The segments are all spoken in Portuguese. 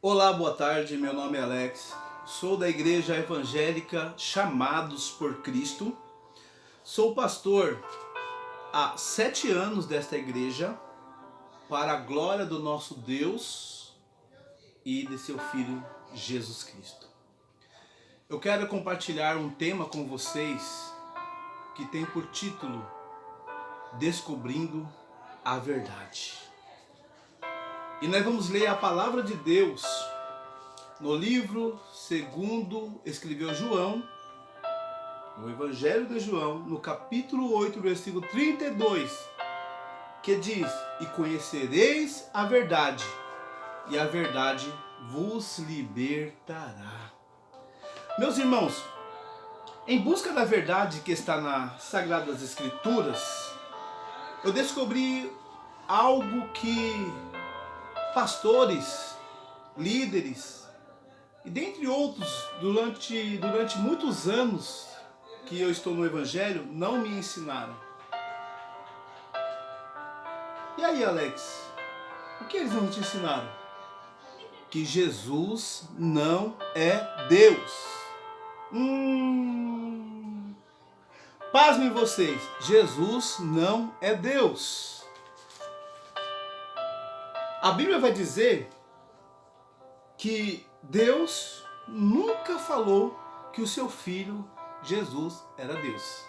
Olá, boa tarde, meu nome é Alex, sou da Igreja Evangélica Chamados por Cristo, sou pastor há 7 anos desta igreja, para a glória do nosso Deus e de seu Filho Jesus Cristo. Eu quero compartilhar um tema com vocês que tem por título Descobrindo a Verdade. E nós vamos ler a palavra de Deus no livro segundo escreveu João, no Evangelho de João, no capítulo 8, versículo 32, que diz: E conhecereis a verdade, e a verdade vos libertará. Meus irmãos, em busca da verdade que está nas Sagradas Escrituras, eu descobri algo que pastores, líderes e dentre outros durante muitos anos que eu estou no Evangelho não me ensinaram. E aí, Alex, o que eles não te ensinaram? Que Jesus não é Deus. Pasmem vocês, Jesus não é Deus. A Bíblia vai dizer que Deus nunca falou que o seu filho Jesus era Deus.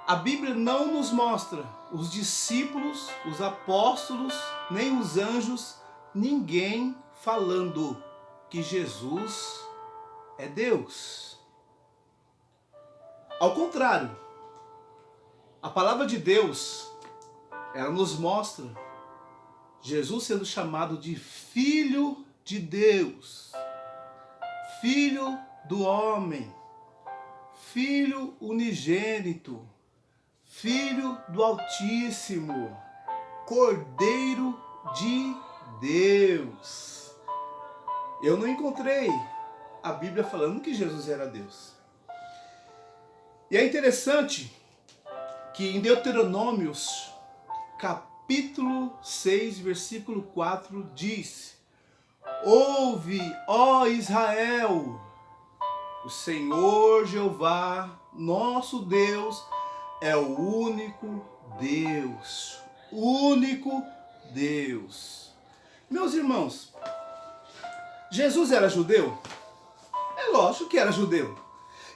A Bíblia não nos mostra os discípulos, os apóstolos, nem os anjos, ninguém falando que Jesus é Deus. Ao contrário, a palavra de Deus, ela nos mostra Jesus sendo chamado de Filho de Deus, Filho do homem, Filho unigênito, Filho do Altíssimo, Cordeiro de Deus. Eu não encontrei a Bíblia falando que Jesus era Deus. E é interessante que em Deuteronômios, capítulo 6, versículo 4, diz: Ouve, ó Israel, o Senhor Jeová, nosso Deus, é o único Deus. Único Deus. Meus irmãos, Jesus era judeu? É lógico que era judeu.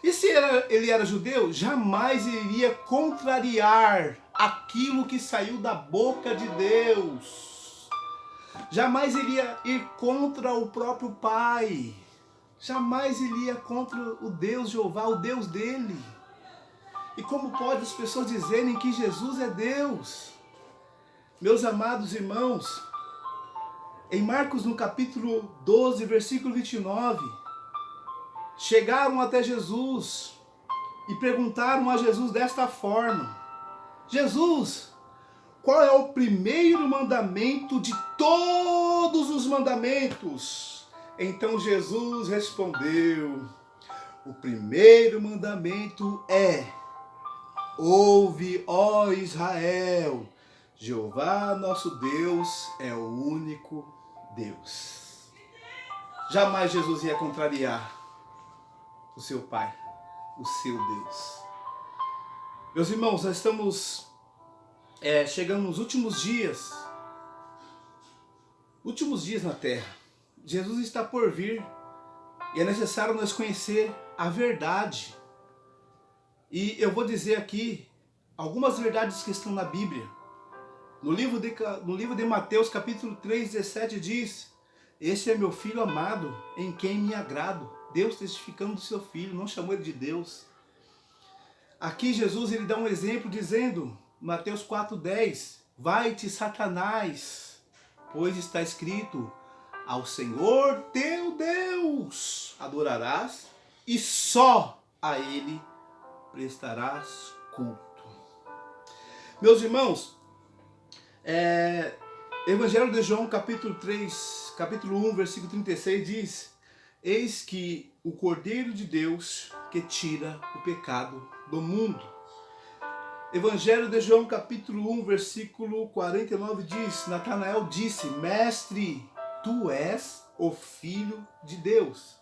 E se ele era judeu, jamais iria contrariar aquilo que saiu da boca de Deus. Jamais iria ir contra o próprio Pai. Jamais iria contra o Deus Jeová, o Deus dele. E como pode as pessoas dizerem que Jesus é Deus? Meus amados irmãos, em Marcos no capítulo 12, versículo 29, chegaram até Jesus e perguntaram a Jesus desta forma: Jesus, qual é o primeiro mandamento de todos os mandamentos? Então Jesus respondeu: o primeiro mandamento é: ouve, ó Israel, Jeová nosso Deus é o único Deus. Jamais Jesus ia contrariar o seu Pai, o seu Deus. Meus irmãos, nós estamos chegando nos últimos dias na Terra. Jesus está por vir e é necessário nós conhecer a verdade. E eu vou dizer aqui algumas verdades que estão na Bíblia. No livro de Mateus, capítulo 3, 17 diz: Este é meu filho amado, em quem me agrado. Deus testificando do seu filho, não chamou ele de Deus. Aqui Jesus ele dá um exemplo dizendo, Mateus 4,10, vai-te Satanás, pois está escrito, ao Senhor teu Deus adorarás e só a ele prestarás culto. Meus irmãos, Evangelho de João, capítulo 1, versículo 36 diz: Eis que o Cordeiro de Deus que tira o pecado do mundo. Evangelho de João, capítulo 1, versículo 49 diz: Natanael disse: Mestre, tu és o Filho de Deus.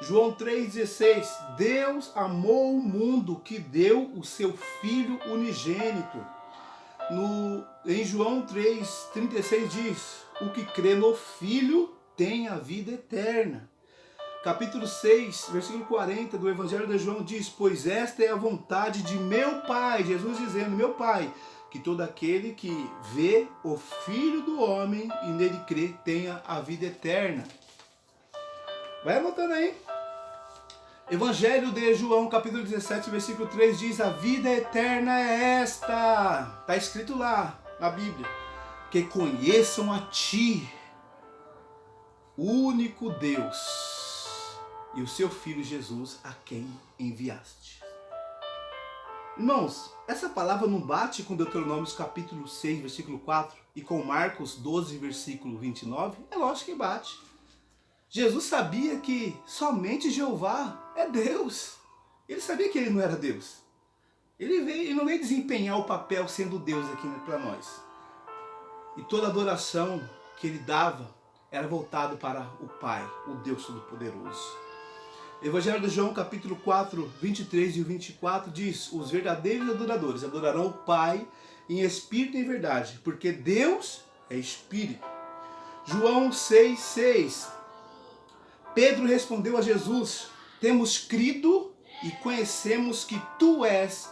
João 3,16, Deus amou o mundo que deu o seu Filho unigênito. Em João 3,36 diz, o que crê no Filho tem a vida eterna. Capítulo 6, versículo 40 do Evangelho de João diz, pois esta é a vontade de meu Pai, Jesus dizendo, meu Pai, que todo aquele que vê o Filho do Homem e nele crê tenha a vida eterna. Vai anotando aí. Evangelho de João, capítulo 17, versículo 3 diz, a vida eterna é esta. Está escrito lá na Bíblia. Que conheçam a Ti, o único Deus, e o Seu Filho Jesus, a quem enviaste. Irmãos, essa palavra não bate com Deuteronômio capítulo 6, versículo 4 e com Marcos 12, versículo 29? É lógico que bate. Jesus sabia que somente Jeová é Deus. Ele sabia que ele não era Deus. Ele não veio desempenhar o papel sendo Deus aqui para nós. E toda adoração que ele dava era voltado para o Pai, o Deus Todo-Poderoso. Evangelho de João, capítulo 4, 23 e 24 diz, os verdadeiros adoradores adorarão o Pai em espírito e em verdade, porque Deus é espírito. João 6, 6. Pedro respondeu a Jesus, temos crido e conhecemos que Tu és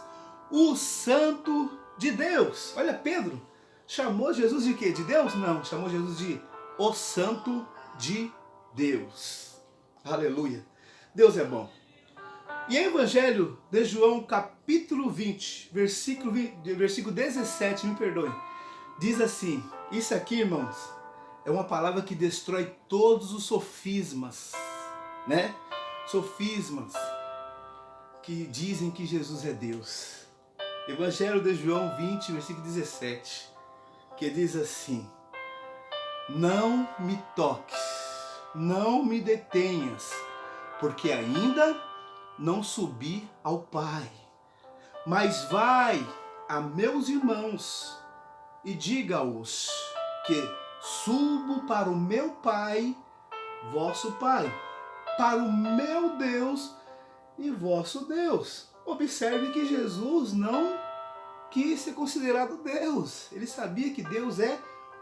o Santo de Deus. Olha, Pedro chamou Jesus de quê? De Deus? Não, chamou Jesus de o Santo de Deus. Aleluia. Deus é bom. E em Evangelho de João, capítulo 20, versículo 17, me perdoe, diz assim, isso aqui, irmãos, é uma palavra que destrói todos os sofismas, né? Sofismas que dizem que Jesus é Deus. Evangelho de João 20, versículo 17, que diz assim, não me toques, não me detenhas, porque ainda não subi ao Pai, mas vai a meus irmãos e diga-os que subo para o meu Pai, vosso Pai, para o meu Deus e vosso Deus. Observe que Jesus não quis ser considerado Deus. Ele sabia que Deus é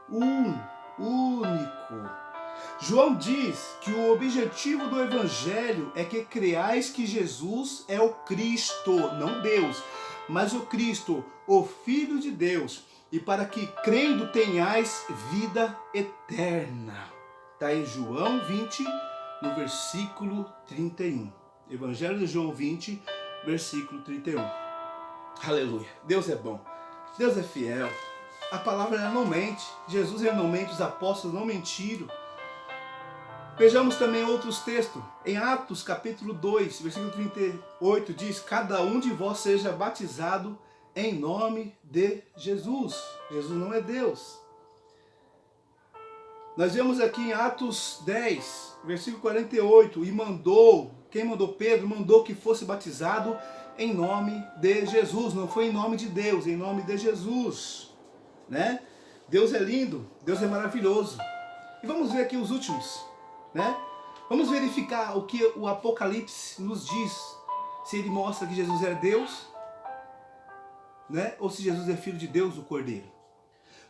único. João diz que o objetivo do Evangelho é que creais que Jesus é o Cristo, não Deus, mas o Cristo, o Filho de Deus, e para que crendo tenhais vida eterna. Está em João 20, no versículo 31. Evangelho de João 20, versículo 31. Aleluia. Deus é bom. Deus é fiel. A palavra não mente. Jesus não mente, os apóstolos não mentiram. Vejamos também outros textos. Em Atos, capítulo 2, versículo 38, diz, cada um de vós seja batizado em nome de Jesus. Jesus não é Deus. Nós vemos aqui em Atos 10, versículo 48, e quem mandou? Pedro, mandou que fosse batizado em nome de Jesus. Não foi em nome de Deus, em nome de Jesus. Né? Deus é lindo, Deus é maravilhoso. E vamos ver aqui os últimos. Né? Vamos verificar o que o Apocalipse nos diz. Se ele mostra que Jesus é Deus, né? Ou se Jesus é Filho de Deus, o Cordeiro.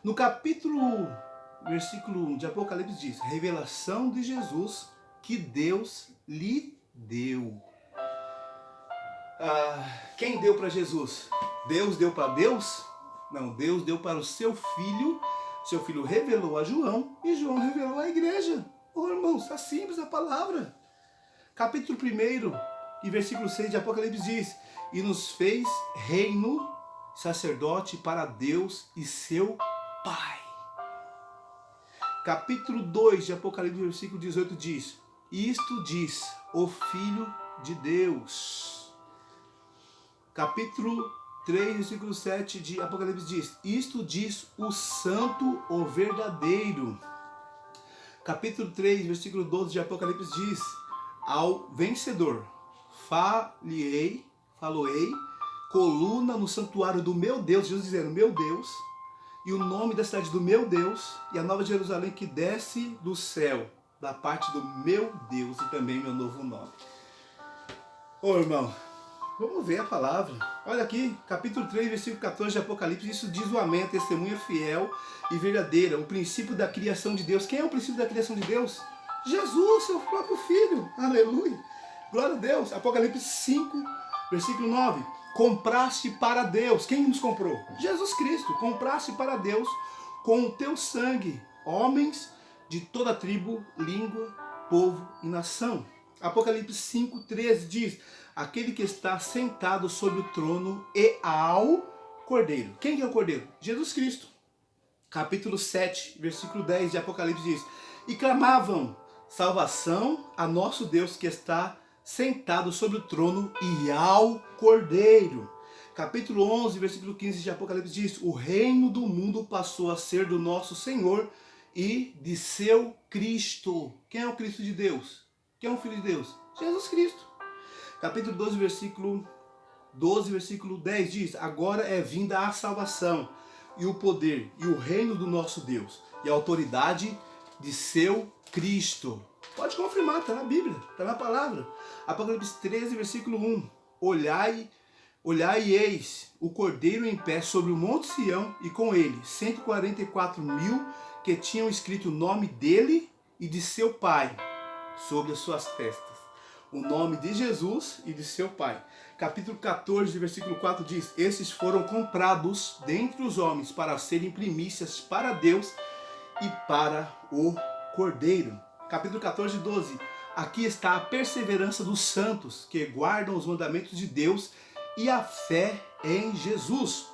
No versículo 1 de Apocalipse diz, revelação de Jesus que Deus lhe deu. Quem deu para Jesus? Deus deu para Deus? Não, Deus deu para o seu Filho. Seu Filho revelou a João e João revelou à igreja. Oh, irmãos, está simples a palavra. Capítulo 1 e versículo 6 de Apocalipse diz, e nos fez reino, sacerdote para Deus e seu Pai. Capítulo 2 de Apocalipse, versículo 18 diz, isto diz o Filho de Deus. Capítulo 3, versículo 7 de Apocalipse diz, isto diz o Santo, o verdadeiro. Capítulo 3, versículo 12 de Apocalipse diz, ao vencedor, faloei, coluna no santuário do meu Deus, Jesus dizendo, meu Deus, e o nome da cidade do meu Deus, e a nova Jerusalém que desce do céu, da parte do meu Deus e também meu novo nome. Ô irmão, vamos ver a palavra. Olha aqui, capítulo 3, versículo 14 de Apocalipse. Isso diz o amém, a testemunha fiel e verdadeira, o princípio da criação de Deus. Quem é o princípio da criação de Deus? Jesus, seu próprio Filho. Aleluia. Glória a Deus. Apocalipse 5, versículo 9. Compraste para Deus. Quem nos comprou? Jesus Cristo. Compraste para Deus com o teu sangue homens de toda tribo, língua, povo e nação. Apocalipse 5, 13 diz: aquele que está sentado sobre o trono e ao Cordeiro. Quem é o Cordeiro? Jesus Cristo. Capítulo 7, versículo 10 de Apocalipse diz: e clamavam salvação a nosso Deus que está sentado sobre o trono e ao Cordeiro. Capítulo 11, versículo 15 de Apocalipse diz: o reino do mundo passou a ser do nosso Senhor e de seu Cristo. Quem é o Cristo de Deus? Quem é o Filho de Deus? Jesus Cristo. Capítulo 12, versículo 10 diz: agora é vinda a salvação e o poder e o reino do nosso Deus e a autoridade de seu Cristo. Pode confirmar, está na Bíblia, está na palavra. Apocalipse 13, versículo 1. Olhai e eis o Cordeiro em pé sobre o monte Sião e com ele 144.000 que tinham escrito o nome dele e de seu pai sobre as suas testas. O nome de Jesus e de seu pai. Capítulo 14, versículo 4 diz: esses foram comprados dentre os homens para serem primícias para Deus e para o Cordeiro. Capítulo 14, 12. Aqui está a perseverança dos santos que guardam os mandamentos de Deus e a fé em Jesus.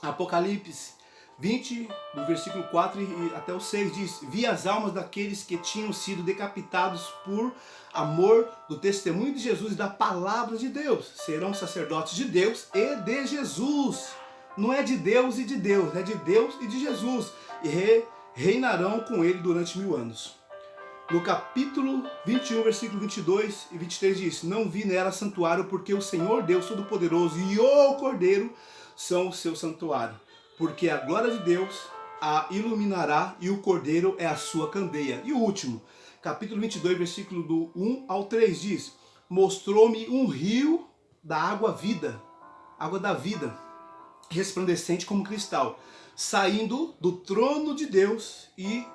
Apocalipse 20, do versículo 4 e até o 6 diz: vi as almas daqueles que tinham sido decapitados por amor do testemunho de Jesus e da palavra de Deus. Serão sacerdotes de Deus e de Jesus. Não é de Deus e de Deus, é de Deus e de Jesus. E reinarão com ele durante 1000 anos. No capítulo 21, versículo 22 e 23 diz: não vi nela santuário, porque o Senhor Deus Todo-Poderoso e o Cordeiro são o seu santuário. Porque a glória de Deus a iluminará e o Cordeiro é a sua candeia. E o último, capítulo 22, versículo do 1 ao 3 diz: mostrou-me um rio da água da vida, resplandecente como cristal, saindo do trono de Deus e